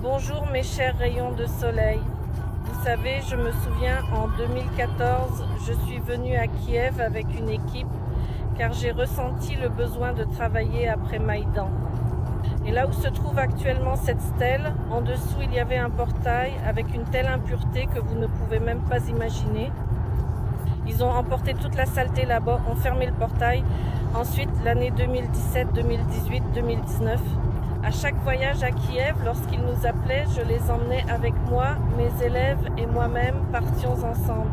Bonjour mes chers rayons de soleil. Vous savez, je me souviens en 2014, je suis venue à Kiev avec une équipe car j'ai ressenti le besoin de travailler après Maïdan. Et là où se trouve actuellement cette stèle, en dessous il y avait un portail avec une telle impureté que vous ne pouvez même pas imaginer. Ils ont emporté toute la saleté là-bas, ont fermé le portail. Ensuite, l'année 2017, 2018, 2019, à chaque voyage à Kiev, lorsqu'ils nous appelaient, je les emmenais avec moi, mes élèves et moi-même partions ensemble.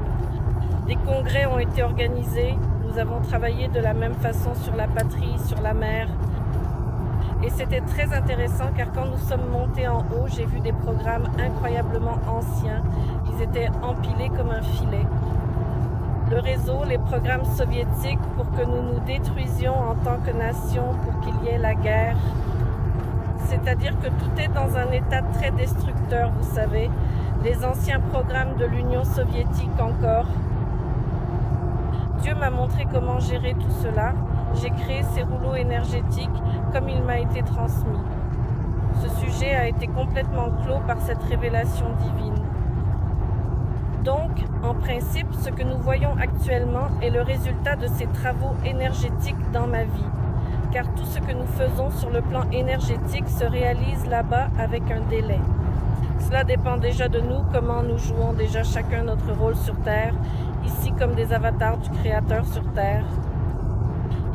Des congrès ont été organisés, nous avons travaillé de la même façon sur la patrie, sur la mer. Et c'était très intéressant car quand nous sommes montés en haut, j'ai vu des programmes incroyablement anciens. Ils étaient empilés comme un filet. Le réseau, les programmes soviétiques pour que nous nous détruisions en tant que nation, pour qu'il y ait la guerre. C'est-à-dire que tout est dans un état très destructeur, vous savez. Les anciens programmes de l'Union soviétique encore. Dieu m'a montré comment gérer tout cela. J'ai créé ces rouleaux énergétiques comme il m'a été transmis. Ce sujet a été complètement clos par cette révélation divine. Donc, en principe, ce que nous voyons actuellement est le résultat de ces travaux énergétiques dans ma vie. Car tout ce que nous faisons sur le plan énergétique se réalise là-bas avec un délai. Cela dépend déjà de nous, comment nous jouons déjà chacun notre rôle sur Terre, ici comme des avatars du Créateur sur Terre.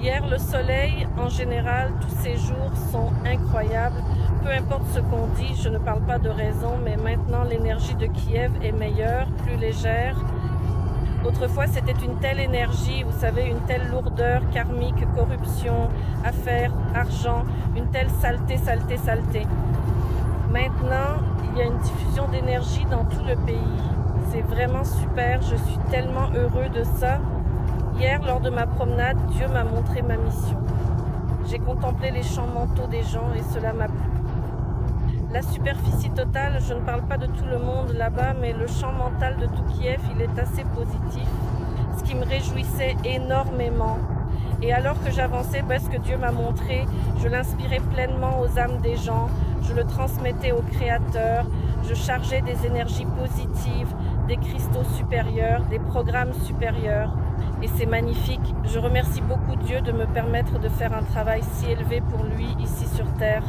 Hier, le soleil, en général, tous ces jours sont incroyables. Peu importe ce qu'on dit, je ne parle pas de raison, mais maintenant l'énergie de Kiev est meilleure, plus légère. Autrefois, c'était une telle énergie, vous savez, une telle lourdeur karmique, corruption, affaires, argent, une telle saleté, saleté, saleté. Maintenant, il y a une diffusion d'énergie dans tout le pays. C'est vraiment super, je suis tellement heureux de ça. Hier, lors de ma promenade, Dieu m'a montré ma mission. J'ai contemplé les champs mentaux des gens et cela m'a plu. La superficie totale, je ne parle pas de tout le monde là-bas, mais le champ mental de tout Kiev, il est assez positif, ce qui me réjouissait énormément. Et alors que j'avançais, ce que Dieu m'a montré, je l'inspirais pleinement aux âmes des gens, je le transmettais au Créateur, je chargeais des énergies positives, des cristaux supérieurs, des programmes supérieurs. Et c'est magnifique. Je remercie beaucoup Dieu de me permettre de faire un travail si élevé pour lui ici sur Terre.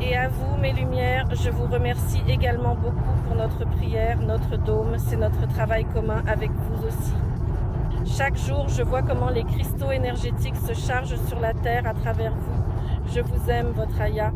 Et à vous, mes lumières, je vous remercie également beaucoup pour notre prière, notre dôme. C'est notre travail commun avec vous aussi. Chaque jour, je vois comment les cristaux énergétiques se chargent sur la Terre à travers vous. Je vous aime, votre Aya.